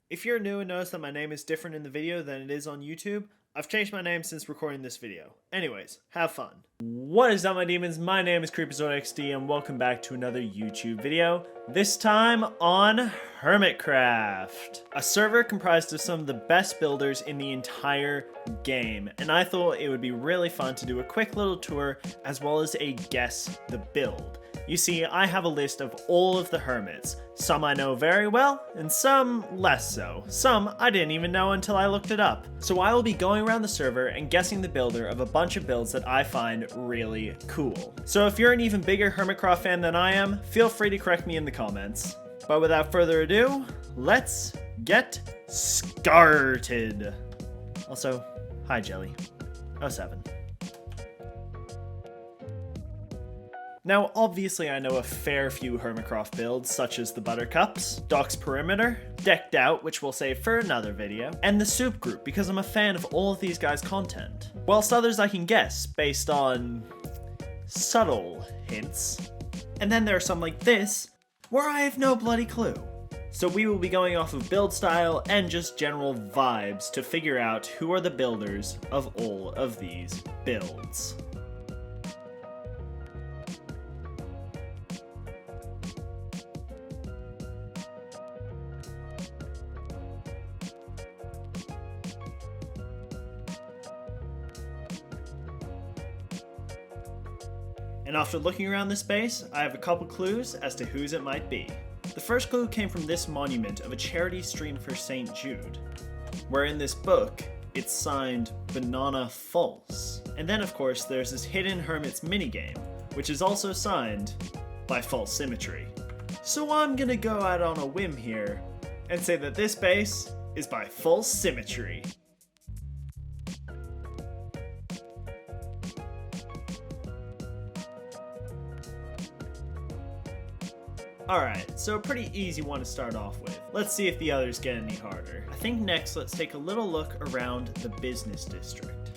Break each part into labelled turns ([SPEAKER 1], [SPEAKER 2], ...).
[SPEAKER 1] If you're new and notice that my name is different in the video than it is on YouTube, I've changed my name since recording this video. Anyways, have fun. What is up, my demons? My name is CreeperZordXD and welcome back to another YouTube video. This time on Hermitcraft, a server comprised of some of the best builders in the entire game, and I thought it would be really fun to do a quick little tour as well as a guess the build. You see, I have a list of all of the hermits. Some I know very well, and some less so. Some I didn't even know until I looked it up. So I will be going around the server and guessing the builder of a bunch of builds that I find really cool. So if you're an even bigger Hermitcraft fan than I am, feel free to correct me in the comments. But without further ado, let's get started. Also, hi Jelly. 07. Now, obviously I know a fair few Hermitcraft builds, such as the Buttercups, Doc's Perimeter, Decked Out, which we'll save for another video, and the Soup Group, because I'm a fan of all of these guys' content. Whilst others I can guess, based on subtle hints. And then there are some like this, where I have no bloody clue. So we will be going off of build style and just general vibes to figure out who are the builders of all of these builds. And after looking around this space, I have a couple clues as to whose it might be. The first clue came from this monument of a charity stream for St. Jude, where in this book, it's signed Banana False. And then of course there's this hidden Hermits minigame, which is also signed by False Symmetry. So I'm gonna go out on a whim here and say that this base is by False Symmetry. Alright, so a pretty easy one to start off with. Let's see if the others get any harder. I think next let's take a little look around the business district.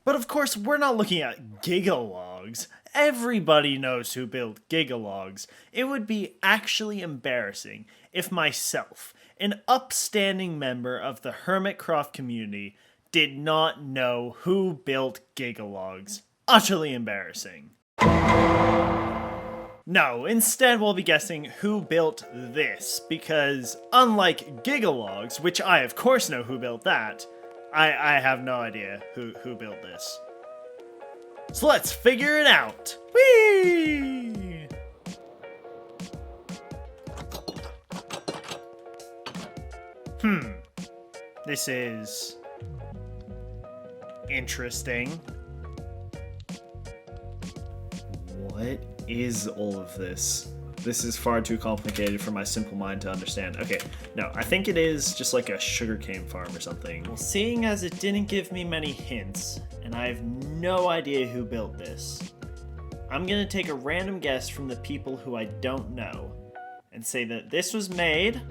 [SPEAKER 1] But of course, we're not looking at Gigalogs. Everybody knows who built Gigalogs. It would be actually embarrassing if myself, an upstanding member of the Hermitcraft community, did not know who built Gigalogs. Utterly embarrassing. No, instead we'll be guessing who built this, because unlike Gigalogs, which I of course know who built that, I have no idea who built this. So let's figure it out! Whee! This is interesting. What is all of this? This is far too complicated for my simple mind to understand. Okay, no, I think it is just like a sugarcane farm or something. Well, seeing as it didn't give me many hints, and I have no idea who built this, I'm gonna take a random guess from the people who I don't know, and say that this was made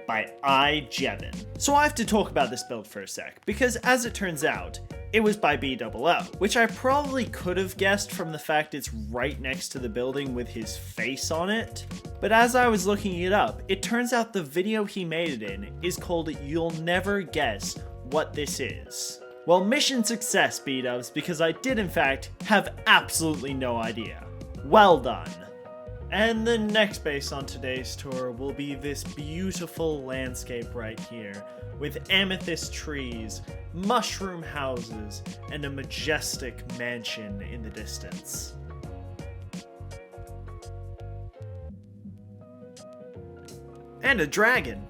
[SPEAKER 1] by Jevin. So I have to talk about this build for a sec, because as it turns out, it was by BOO, which I probably could have guessed from the fact it's right next to the building with his face on it. But as I was looking it up, it turns out the video he made it in is called You'll Never Guess What This Is. Well, mission success, B-dubs, because I did in fact have absolutely no idea. Well done. And the next base on today's tour will be this beautiful landscape right here, with amethyst trees, mushroom houses, and a majestic mansion in the distance. And a dragon!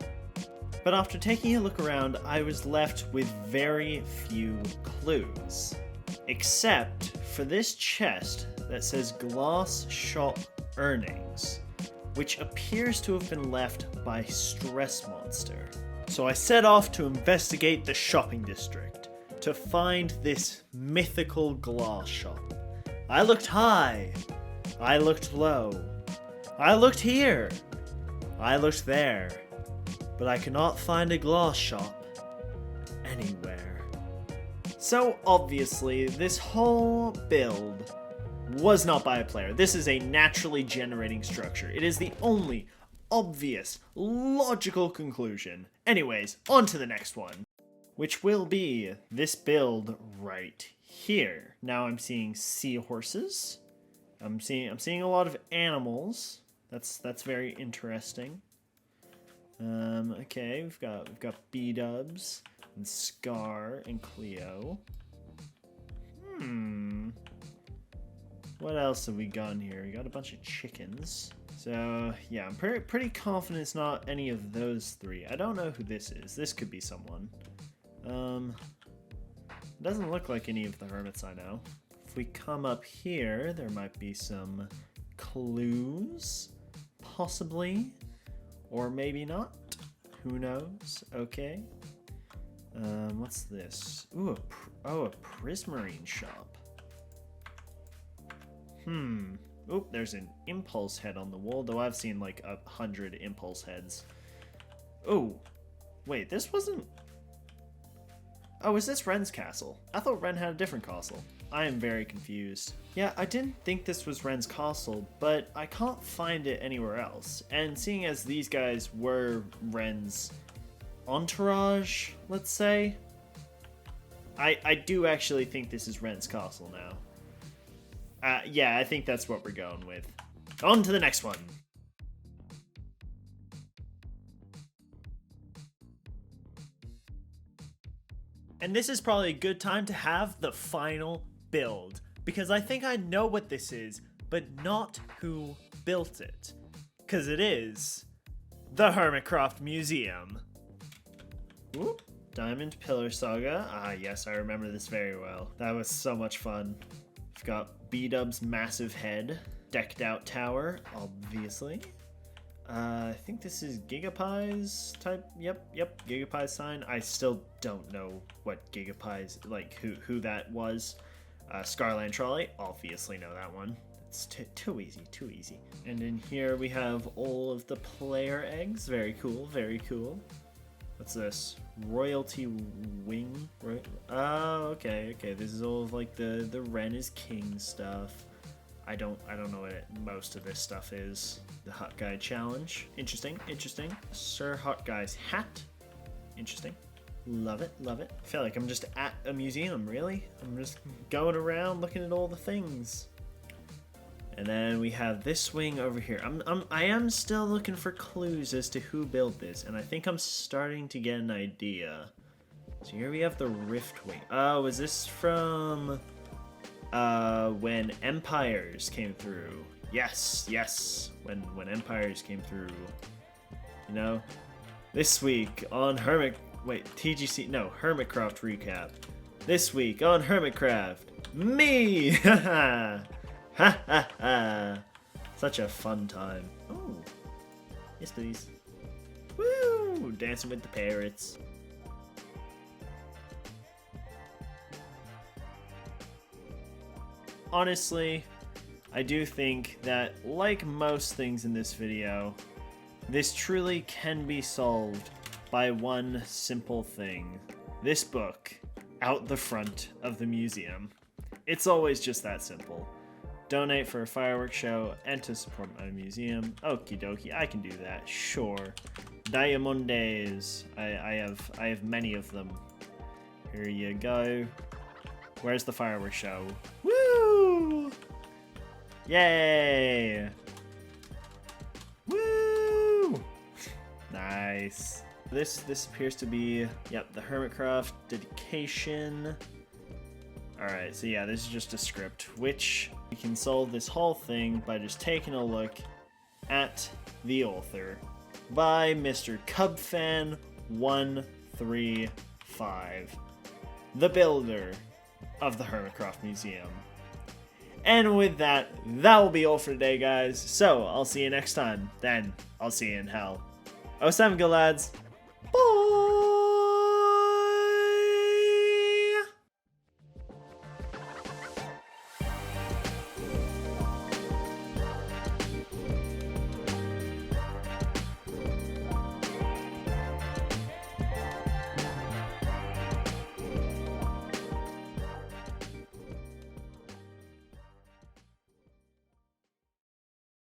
[SPEAKER 1] But after taking a look around, I was left with very few clues. Except for this chest that says Glass Shop Earnings, which appears to have been left by Stress Monster. So I set off to investigate the shopping district to find this mythical glass shop. I looked high, I looked low, I looked here, I looked there, but I could not find a glass shop anywhere. So obviously this whole build was not by a player. This is a naturally generating structure. It is the only obvious, logical conclusion. Anyways, on to the next one, which will be this build right here. Now I'm seeing seahorses. I'm seeing a lot of animals. That's very interesting. Okay, we've got B-dubs and Scar and Cleo. What else have we got in here? We got a bunch of chickens. So yeah, I'm pretty confident it's not any of those three. I don't know who this is. This could be someone. It doesn't look like any of the hermits I know. If we come up here, there might be some clues, possibly, or maybe not. Who knows? Okay. What's this? Ooh, a prismarine shop. Oop, there's an impulse head on the wall, though I've seen like 100 impulse heads. Oh, wait, this wasn't... Oh, is this Ren's castle? I thought Ren had a different castle. I am very confused. Yeah, I didn't think this was Ren's castle, but I can't find it anywhere else. And seeing as these guys were Ren's entourage, let's say, I do actually think this is Ren's castle now. Yeah, I think that's what we're going with. On to the next one. And this is probably a good time to have the final build, because I think I know what this is, but not who built it. Because it is the Hermitcraft Museum. Ooh, Diamond Pillar Saga. Ah, yes, I remember this very well. That was so much fun. We've got B-Dub's massive head, decked out tower, obviously. I think this is Gigapie's type. Yep, Gigapie's sign. I still don't know what Gigapie's, like, who that was. Scarland Trolley, obviously know that one. It's too easy. And in here we have all of the player eggs. Very cool, very cool. What's this? Royalty wing? Oh, okay. This is all of like the Ren is king stuff. I don't know what most of this stuff is. The Hot Guy challenge. Interesting. Sir Hot Guy's hat. Interesting. Love it. I feel like I'm just at a museum, really. I'm just going around looking at all the things. And then we have this wing over here. I am still looking for clues as to who built this, and I think I'm starting to get an idea. So here we have the Rift Wing. Oh, is this from when Empires came through? Yes. When Empires came through. You know, this week on Hermitcraft recap. This week on Hermitcraft, me. Such a fun time. Oh, yes please. Woo! Dancing with the parrots. Honestly, I do think that, like most things in this video, this truly can be solved by one simple thing. This book out the front of the museum. It's always just that simple. Donate for a fireworks show and to support my museum. Okie dokie, I can do that, sure. Diamondes. I have many of them. Here you go. Where's the fireworks show? Woo! Yay! Woo! Nice. This appears to be, yep, the Hermitcraft dedication. Alright, so yeah, this is just a script, which we can solve this whole thing by just taking a look at the author by Mr. Cubfan135, the builder of the Hermitcraft Museum. And with that will be all for today, guys. So, I'll see you next time. Then, I'll see you in hell. 07 go lads. Bye!